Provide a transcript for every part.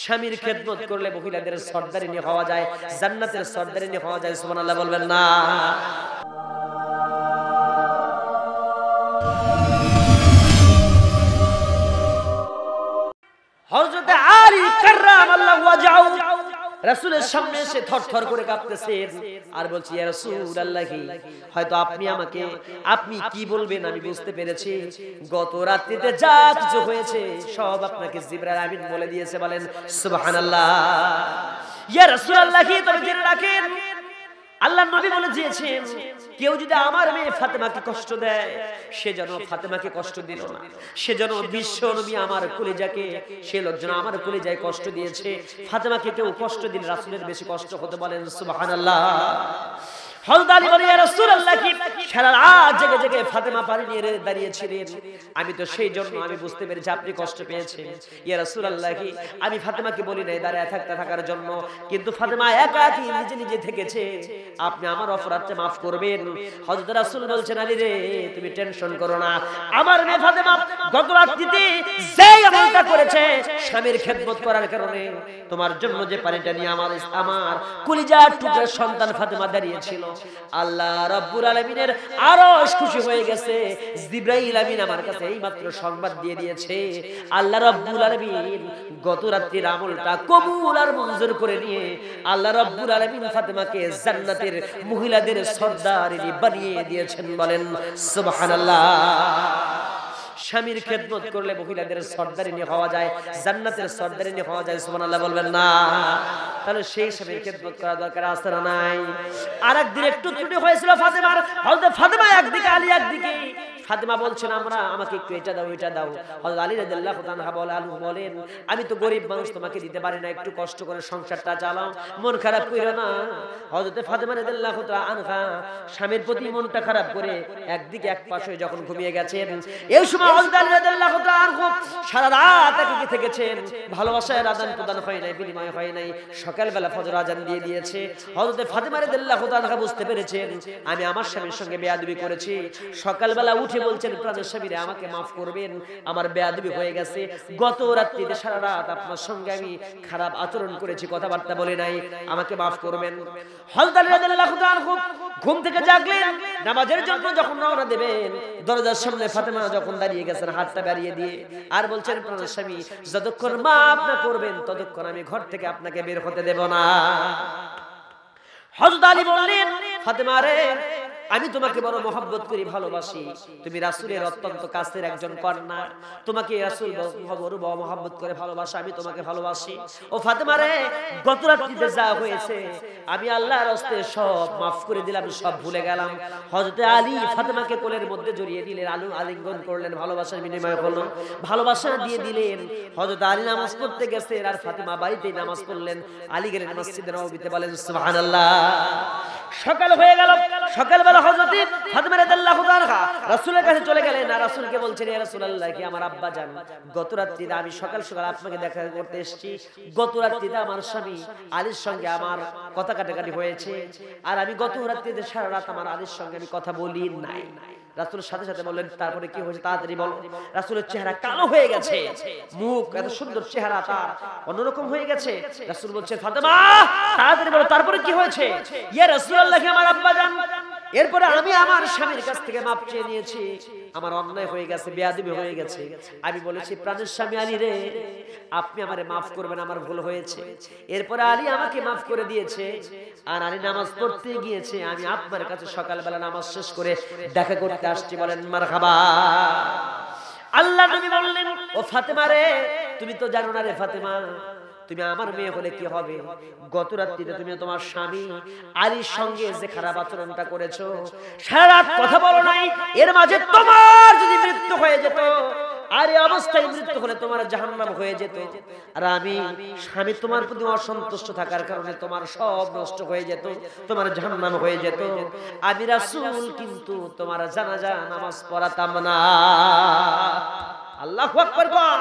স্বামীর খেদমত করলে মহিলাদের সর্দারিনী হওয়া যায়, জান্নাতের সর্দারিনী হওয়া যায়। সুবহানাল্লাহ বলবেন না? হযরত আলী কাররামাল্লাহু ওয়াজহু রাসূলের সামনে এসে থরথর করে কাঁপতেছেন আর বলছি, ইয়া রাসূলুল্লাহি, হয়তো আপনি কি বলবেন আমি বুঝতে পেরেছি। গত রাত্রিতে যা কিছু হয়েছে সব আপনাকে জিবরাইল আমিন বলে দিয়েছে। বলেন সুবহানাল্লাহ। ইয়া রাসূলুল্লাহি, তবে জেনে রাখেন আল্লাহর নবী বলে দিয়েছেন, কেউ যদি আমার মেয়ে ফাতেমাকে কষ্ট দেয়, সে যেন ফাতেমাকে কষ্ট দিল না, সে যেন বিশ্ব নবী আমার কলিজাকে, সে লোকজন আমার কলিজায় কষ্ট দিয়েছে। ফাতেমাকে কেউ কষ্ট দিলে রাসূলের বেশি কষ্ট হতে। বলেন সুবহানাল্লাহ। হযরত আলী বলে, ইয়া রাসূলুল্লাহ, কি সারা রাত জেগে জেগে ফাতেমা পানি নিয়ে দাঁড়িয়েছিলেন, আমি তো সেই জন্য আমি বুঝতে পেরেছি আপনি কষ্ট পেয়েছেন। ইয়া রাসূলুল্লাহ, আমি ফাতেমাকে বলি নাই দাঁড়ায় থাকার জন্য, কিন্তু ফাতেমা একাকী নিজে নিজে থেকেছে, আপনি আমার অপরাধটা maaf করবেন। হযরত রাসূল বলছেন, আলী রে, তুমি টেনশন করো না, আমার মেয়ে ফাতেমা গত রাত্রিতে যে আমলটা করেছে স্বামীর খেদমত করার কারণে, তোমার জন্য যে পানিটা নিয়ে আমার কলিজার টুকরা সন্তান ফাতেমা দাঁড়িয়েছিল, আল্লাহ রাব্বুল আলামিনের আরশ খুশি হয়ে গেছে। জিবরাইল আমিন আমার কাছে এই মাত্র সংবাদ দিয়ে দিয়েছে, আল্লাহ রাব্বুল আলামিন গত রাত্রির আমলটা কবুল আর মঞ্জুর করে নিয়ে আল্লাহ রাব্বুল আলামিন ফাতেমাকে জান্নাতের মহিলাদের সর্দারিনী বানিয়ে দিয়েছেন। বলেন সুবহানাল্লাহ। স্বামীর খেদমত করলে মহিলাদের সর্দারিনী হওয়া যায়, জান্নাতের সর্দারিনী হওয়া যায়। সুবহানাল্লাহ বলবেন না? তাহলে সেই স্বামীর খেদমত করা দরকার আছে না নাই? আরেকদিন একটু ত্রুটি হয়েছিল ফাতেমার। হযরত ফাতেমা একদিকে, আলী একদিকে। ফাতেমা বলছেন, আমাকে একটু এটা দাও এটা দাও। হযরত আলী রাদিয়াল্লাহু তাআলা বলেন, আমি তো গরিব মানুষ, তোমাকে দিতে পারি না, একটু কষ্ট করে সংসারটা চালাও, মন খারাপ কইরো না। হযরত ফাতেমা রাদিয়াল্লাহু তাআলা আনহা স্বামীর প্রতি মনটা খারাপ করে একদিকে এক পাশে যখন ঘুমিয়ে গেছেন, এই সময় হযরত আলী রাদিয়াল্লাহু তাআলা আনহু সারা রাত একাকী থেকেছেন, ভালোবাসার আদান প্রদান হয় নাই, বিনিময় হয় নাই। সকালবেলা ফজর আজান দিয়ে দিয়েছে। হযরত ফাতেমা রাদিয়াল্লাহু তাআলা বুঝতে পেরেছেন, আমি আমার স্বামীর সঙ্গে বেয়াদবি করেছি। সকালবেলা উঠে বলছেন, প্রাণের স্বামীরে আমাকে maaf করবেন, আমার বেয়াদবি হয়ে গেছে, গত রাত্রিতে সারা রাত আপনার সঙ্গে আমি খারাপ আচরণ করেছি, কথাবার্তা বলে নাই, আমাকে maaf করবেন। হযরত আলী রাদিয়াল্লাহু তাআলা ঘুম থেকে জাগলেন, নামাজের জন্য যখন রওনা দেবেন, দরজার সামনে ফাতেমা যখন দাঁড়িয়ে গেছেন হাতটা বাড়িয়ে দিয়ে, আর বলছেন, প্রাণের স্বামী, যতক্ষণ maaf না করবেন ততক্ষণ আমি ঘর থেকে আপনাকে বের হতে দেব না। হযরত আলী বললেন, ফাতেমা রে, আমি তোমাকে বড় মহব্বত করি, ভালোবাসি, তুমি রাসূলের অত্যন্ত কাছের একজন কন্যা, তোমাকে রাসূল বড় মহব্বত করে ভালোবাসে, আমি তোমাকে ভালোবাসি। ও ফাতেমা রে, গত রাত্রিতে যা হয়েছে আমি আল্লাহর রাস্তে সব maaf করে দিলাম, সব ভুলে গেলাম। হযরত আলী ফাতেমাকে কোলের মধ্যে জড়িয়ে দিলেন, আলিঙ্গন করলেন, ভালোবাসার বিনিময় হলো, ভালোবাসা দিয়ে দিলেন। হযরত আলী নামাজ পড়তে গেছেন আর ফাতেমা বাড়িতেই নামাজ পড়লেন। আলী গেলেন মসজিদে নববীতে। বলেন সুবহানাল্লাহ। সকাল হয়ে গেল, সকালবেলা হযরত ফাতেমা রাদিয়াল্লাহু তাআলা রাসূলের কাছে চলে গেলেন, আর রাসূলকে বলছেন, ইয়া রাসূলুল্লাহ, কি আমার আব্বা জান, গত রাত্রিতে আমি সকাল সকাল আপনাকে দেখা করতে এসেছি, গত রাত্রিতে আমার স্বামী আলীর সঙ্গে আমার কথা কাটাকাটি হয়েছে, আর আমি গত রাত্রিতে সারা রাত আমার আলীর সঙ্গে আমি কথা বলি নাই। রাসূলের সাথে সাথে বললেন, তারপরে কি হয়েছে তাড়াতাড়ি বলো। রাসূলের চেহারা কালো হয়ে গেছে, মুখ এত সুন্দর চেহারা তার অন্যরকম হয়ে গেছে। রাসূল বলছেন, ফাতেমা তাড়াতাড়ি বলো তারপরে কি হয়েছে। ইয়া রাসূলুল্লাহ, আমার আব্বা জান, এরপরে আমি আমার স্বামীর কাছ থেকে মাপ চেয়ে নিয়েছি, আমার অন্যায় হয়ে গেছে, বেয়াদবি হয়ে গেছে। আমি বলেছি, প্রাণের স্বামী আলী রে, আপনি আমারে মাফ করবেন, আমার ভুল হয়েছে। এরপরে আলী আমাকে মাফ করে দিয়েছে, আর আলী নামাজ পড়তে গিয়েছে, আমি আপনার কাছে সকালবেলা নামাজ শেষ করে দেখা করতে আসছি। বলেন মারহাবা। আল্লাহ নবী বললেন, ও ফাতেমা রে, তুমি তো জানো না রে ফাতেমা, তুমি আমার মেয়ে হলে কি হবে, গত রাত্রিতে তুমি তোমার স্বামী আলীর সঙ্গে যে খারাপ আচরণটা করেছো, সারা রাত কথা বলো নাই, এর মাঝে তোমার যদি মৃত্যু হয়ে যেত, আর এই অবস্থায় মৃত্যু হলে তোমার জাহান্নাম হয়ে যেত, আর আমি স্বামী তোমার প্রতি অসন্তুষ্ট থাকার কারণে তোমার সব নষ্ট হয়ে যেত, তোমার জাহান্নাম হয়ে যেত। আমি রাসূল কিন্তু তোমার জানাজা নামাজ পড়াতাম না। আল্লাহু আকবার।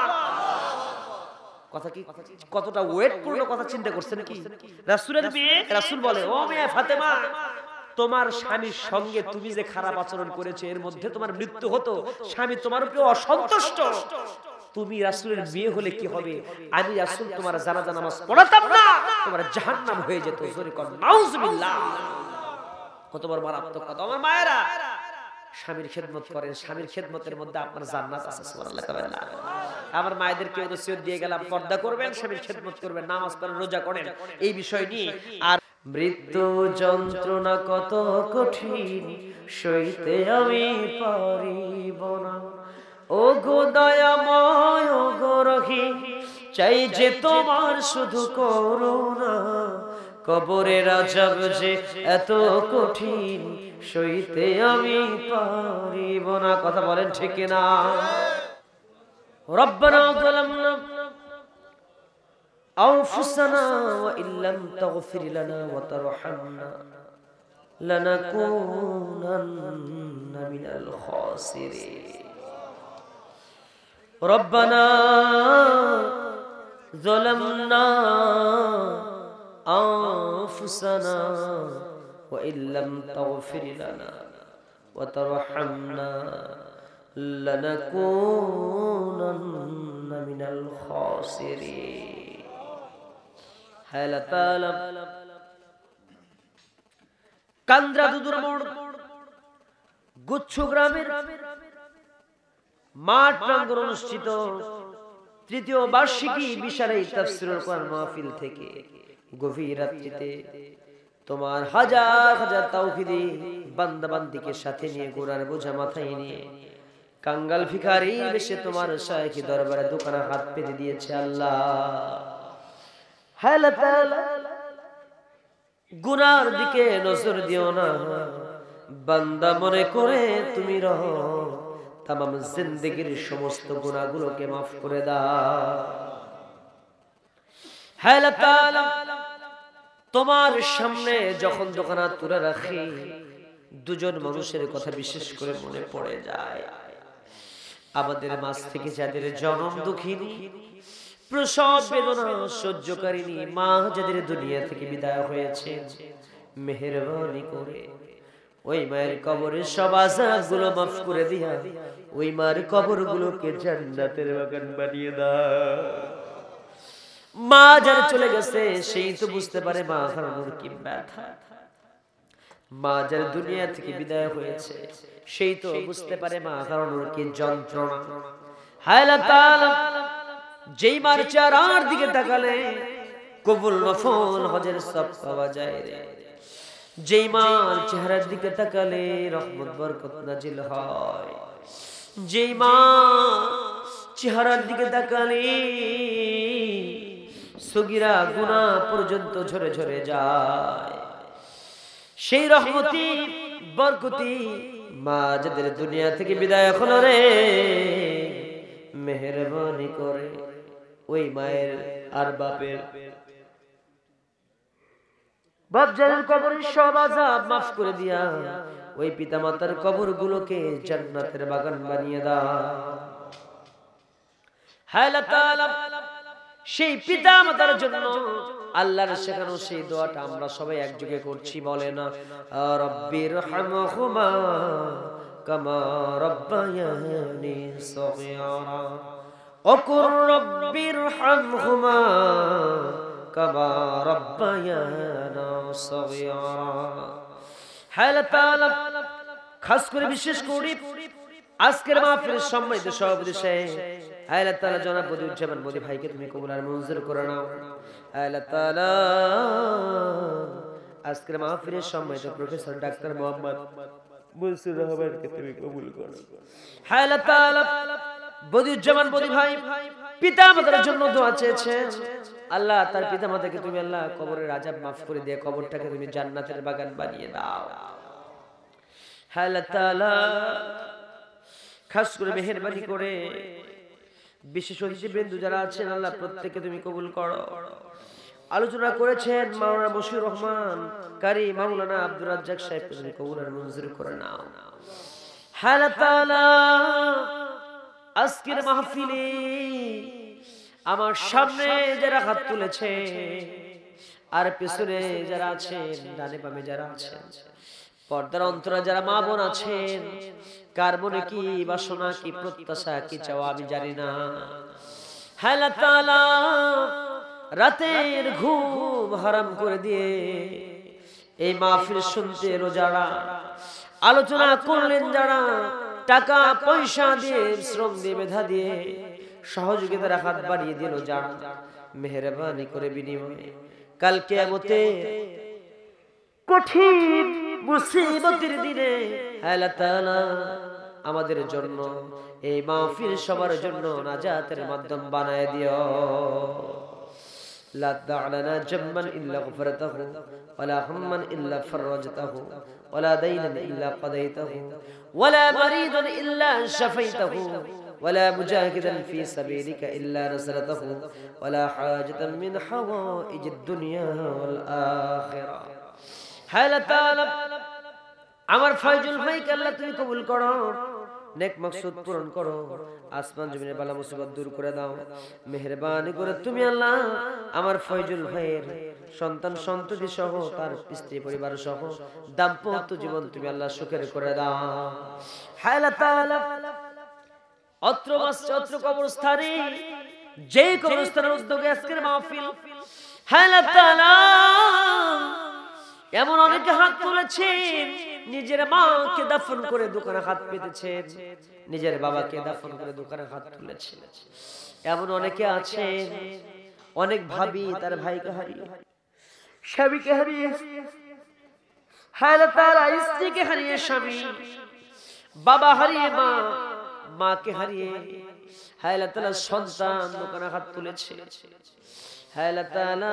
কথা কি কতটা ওয়েট পূর্ণ কথা চিন্তা করছেন কি? রাসূলের মেয়ে, রাসূল বলে, ও মেয়ে ফাতেমা, তোমার স্বামীর সঙ্গে তুমি যে খারাপ আচরণ করেছো, এর মধ্যে তোমার মৃত্যু হতো, স্বামী তোমার উপরে অসন্তুষ্ট, তুমি রাসূলের মেয়ে হলে কি হবে, আমি রাসূল তোমার জানাজা নামাজ পড়াতাম না, তোমার জাহান্নাম হয়ে যেত। জোরে কর নাউজুবিল্লাহ। কত বড় মারাত্মক কথা। আমার মায়েরা, স্বামীর খেদমত করেন, স্বামীর খেদমতের মধ্যে আপনার জান্নাত আছে। সুবহানাল্লাহ কবেন না। আমার মায়েদেরকে নসিহত দিয়ে গেলাম, পর্দা করবেন, স্বামীর খেদমত করবেন, নামাজ পড়েন, রোজা করেন, এই বিষয় নিয়ে। আর মৃত্যু যন্ত্রণা কত কঠিন, সইতে আমি পারিব না। ও গো দয়াময়, ও গো রহিম, চাই যে তোমার শুধু করুণা। কবরের আযাব যে এত কঠিন, সইতে আমি পারিব না। কথা বলেন ঠিক না? রব্বানা যালামনা আনফুসানা ওয়া ইল্লাম তাগফির লানা ওয়া তারহামনা লানাকুনান্না মিনাল খাসিরিন। রব্বানা যালামনা আনফুসানা ওয়া ইল্লাম তাগফির লানা ওয়া তারহামনা লানাকুনান্না মিনাল খাসিরিন। হায় আল্লাহ তাআলা, কান্দ্রা দুদুর মোড় গুচ্ছ গ্রামের মাঠ প্রাঙ্গণ অনুষ্ঠিত তৃতীয় বার্ষিকী বিশাল এই তাফসীরুল কোরআন মাহফিল থেকে গভীর রাত্রিতে তোমার হাজার হাজার তাওহীদি বান্দা বান্দিকে সাথে নিয়ে, গোরার বোঝা মাথায় নিয়ে, কাঙ্গাল ভিখারি বেশে তোমার শায়খি দরবারে দোকানে হাত পেতে দিয়েছে। আল্লাহ, হায় তাআলা, গুনার দিকে নজর দিও না, বান্দা মনে করে তুমি রহো, তামাম জিন্দেগীর সমস্ত গুনাহগুলোকে মাফ করে দাও। হায় তাআলা, তোমার সামনে যখন দোকানা তুলে রাখি, দুজন মানুষের কথা বিশেষ করে মনে পড়ে যায়। আমাদের মাঝ থেকে যাদের জনম দুঃখিনী, প্রসব বেদনা সহ্যকারিনী মা যাদের দুনিয়া থেকে বিদায় হয়েছে, মেহেরবানি করে ওই মায়ের কবরের সব আযাবগুলো মাফ করে দিয়া ওই মায়ের কবরগুলোকে জান্নাতের বাগান বানিয়ে দাও। মা যারা চলে গেছে সেই তো বুঝতে পারে মা হারানোর কি ব্যথা। মা যারা দুনিয়া থেকে বিদায় হয়েছে সেই তো বুঝতে পারে মা হারানোর কি যন্ত্রণা। হায় আল্লাহ তাআলা, যেই মার চেহারার দিকে তাকালে কবুল নফল হজের সব পাওয়া যায় রে, যেই মার চেহারার দিকে তাকালে রহমত বরকত নাজিল হয়, যেই মা চেহারার দিকে তাকালে সগীরা গুনাহ পর্যন্ত ঝরে ঝরে যায়, সেই রহমতি বরকতি মা যাদের দুনিয়া থেকে বিদায় হলো রে, মেহেরবানি করে ওই মায়ের আর বাপের বাপ যাদের কবরের সব আযাব মাফ করে দিয়া ওই পিতামাতার কবরগুলোকে জান্নাতের বাগান বানিয়ে দাও। হায় আল্লাহ তাআলা, সেই পিতামাতার জন্য আল্লাহর শেখানো সেই দোয়াটা আমরা সবাই একযোগে করছি, বলে না রব্বির হামহুমা কামা রব্বায়ানি সগীরা, ওকুর রব্বির হামহুমা কামা রব্বায়ানা সগীরা। হায় আল্লাহ তাআলা, খাস করে বিশেষ করে আজকের মাহফিলের সম্মানিত সভাপতি সাহেব, হায় আল্লাহ তাআলা জনাব বদিউজ্জামান মোদি ভাইকে তুমি কবুল আর মঞ্জুর করে নাও। হায় আল্লাহ তাআলা, আজকের মাহফিলের সম্মানিত প্রফেসর ডাক্তার মোহাম্মদ মুনসির রহমানকে তুমি কবুল করো। হায় আল্লাহ তাআলা, বদিউজ্জামান বদি ভাই পিতামাতার জন্য দোয়া চেয়েছেন, আল্লাহ তার পিতামাতাকে তুমি আল্লাহ কবরের আযাব মাফ করে দিয়ে কবরটাকে তুমি জান্নাতের বাগান বানিয়ে দাও। হায় আল্লাহ তাআলা, খাস করে মেহেরবানি করে বিশেষ অতিথিবৃন্দ যারা আছেন আল্লাহ প্রত্যেককে তুমি কবুল করো। আলোচনা করেছেন মাওলানা বশির রহমান কারি, মাওলানা আব্দুর রাজ্জাক সাহেব, তুমি কবুল আর মঞ্জুর করে নাও। হায় আল্লাহ তাআলা, আজকের মাহফিলে আমার সামনে যারা হাত তুলেছে আর পেছনে যারা আছেন, ডানে বামে যারা আছেন, পর্দার অন্তরে যারা মা বোন আছেন, কার মনে কি বাসনা কি প্রত্যাশা কি চাওয়া আমি জানি না, হায় আল্লাহ তাআলা রাতের ঘুম হারাম করে দিয়ে এই মাহফিল শুনতে এলো যারা, আলোচনা করলেন যারা, টাকা পয়সা দিয়ে, শ্রম দিয়ে, মেধা দিয়ে, সহযোগিতার হাত বাড়িয়ে দিল যারা, মেহেরবানি করে বিনিময়ে কাল কিয়ামতে কঠিন মুসিবতের দিনে আল্লাহ তাআলা আমাদের জন্য এই মাহফিল সবার জন্য নাজাতের মাধ্যম বানায় দিও। لا تدع لنا جما إلا غفرته ولا هما إلا فرجته ولا دينا إلا قضيته ولا مريضا إلا شفيته ولا مجاهدا في سبيلك إلا نصرته ولا حاجة من حوائج الدنيا والآخرة। حال تعالى আমার ফয়জুল ভাইকে আল্লাহ তুমি কবুল করো, নেক মাকসুদ পূরণ করো, আসমান জমিনের বালা মুসিবত দূর করে দাও। মেহেরবানি করে তুমি আল্লাহ আমার ফয়জুল ভাইয়ের সন্তান সন্ততি সহ তার স্ত্রী পরিবার সহ দাম্পত্য জীবন তুমি আল্লাহ সুখের করে দাও। হায় আল্লাহ তাআলা অত্র কবরস্থানে যে কবরস্থানের উদ্যোগে আজকের মাহফিল, হায় আল্লাহ তাআলা এমন অনেকে হাত তুলেছেন, নিজের মাকে দাফন করে দোকানে হাত পেতেছেন, নিজের বাবাকে দাফন করে দোকানে হাত তুলেছেন। এমন অনেকে আছেন, অনেক ভাবি তার ভাইকে হারিয়ে, স্বামীকে হারিয়ে, হায় আল্লাহ তাআলা স্ত্রীকে হারিয়ে স্বামী, বাবা হারিয়ে মা, মাকে হারিয়ে, হায় আল্লাহ তাআলা সন্তান দোকানে হাত তুলেছে। হায় আল্লাহ তাআলা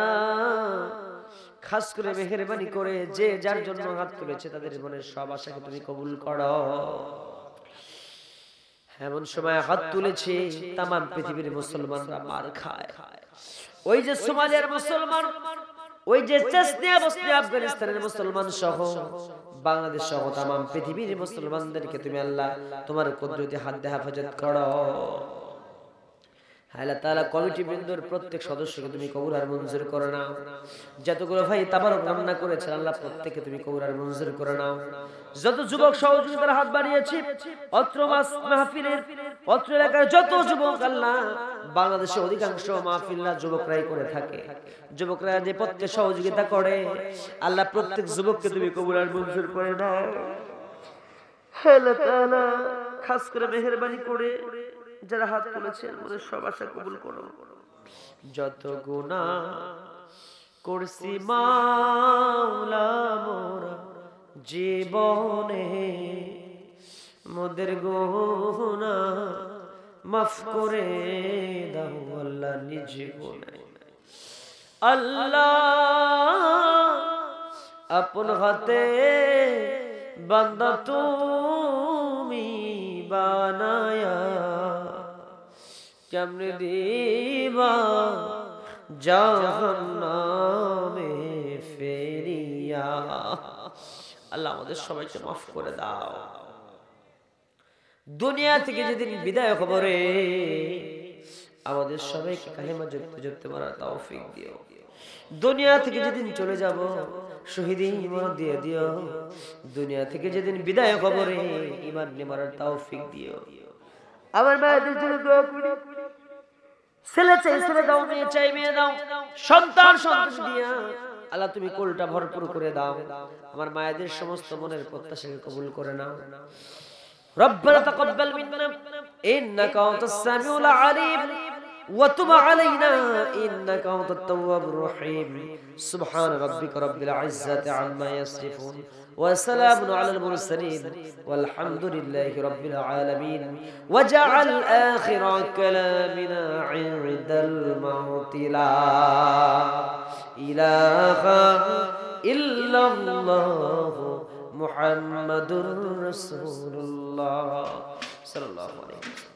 খাস করে মেহেরবানি করে যে যার জন্য হাত তুলেছে তাদের মনের সব আশাকে তুমি কবুল করো। এমন সময় হাত তুলেছে তাম পৃথিবীর মুসলমানরা মার খায়। ওই যে সোমালিয়ার মুসলমান, ওই যে চেচনিয়া বসনিয়া আফগানিস্তানের মুসলমান সহ বাংলাদেশ সহ তাম পৃথিবীর মুসলমানদেরকে তুমি আল্লাহ তোমার কুদরতি হাত দিয়ে হেফাজত করো। আল্লাহ তাআলা কমিটি বৃন্দর প্রত্যেক সদস্যকে তুমি কবুল আর মঞ্জুর করে নাও। যতগুলো ভাই তাবারক রান্না করেছেন আল্লাহ প্রত্যেককে তুমি কবুল আর মঞ্জুর করে নাও। যত যুবক সহযোগিতার হাত বাড়িয়েছে অত্র মাহফিলের অত্র এলাকার যত যুবক, আল্লাহ বাংলাদেশে অধিকাংশ মাহফিলরা যুবকরাই করে থাকে, যুবকরা যে প্রত্যেক সহযোগিতা করে আল্লাহ প্রত্যেক যুবককে তুমি কবুল আর মঞ্জুর করে নাও। আল্লাহ তাআলা খাস করে মেহেরবানি করে যারা হাত তুলেছেন আমাদের সব আশা কবুল করো। যত গুনাহ করছি মাওলা মোরা জীবনে, মোদের গুনাহ মাফ করে দাও আল্লাহ নিজ গুনাহ। আল্লাহ আপন হাতে বান্দা তুমি বানায়া কেমনে দিবা জাহান্নামে ফেরিয়া। আল্লাহ আমাদের সবাইকে মাফ করে দাও। দুনিয়া থেকে যেদিন বিদায় খবরে আমাদের সবাইকে কালিমা জপতে জপতে মরার তৌফিক দিও। দুনিয়া থেকে যেদিন চলে যাব শহীদ ঈমান দিয়ে দিও। দুনিয়া থেকে যেদিন বিদায় খবরে ঈমান নিয়ে মরার তৌফিক দিও। আমার মায়েদের জন্য দোয়া করি, ছেলে চাই ছেলে দাও, মেয়ে চাই মেয়ে দাও, সন্তান সন্ততি দিয়া আল্লাহ তুমি কোলটা ভরপুর করে দাও। আমার মায়েদের সমস্ত মনের প্রত্যাশাকে কবুল করে নাও। রব্বানা তাকাব্বাল মিন্না ইন্নাকা আনতাস সামিউল আলিম ওয়া তুব আলাইনা ইন্নাকা আনতাত তাওয়াবুর রহিম। সুবহান রাব্বিকা রাব্বিল ইজ্জাতি আম্মা ইয়াসিফুন ওয়া সালামুন আলাল মুরসালিন ওয়ালহামদুলিল্লাহি রাব্বিল আলামিন। ওয়া জাআল আখিরা কালামিনা ইনদাল মাউতি লা ইলাহা ইল্লাল্লাহ মুহাম্মাদুর রাসূলুল্লাহ সাল্লাল্লাহু আলাইহি ওয়াসাল্লাম।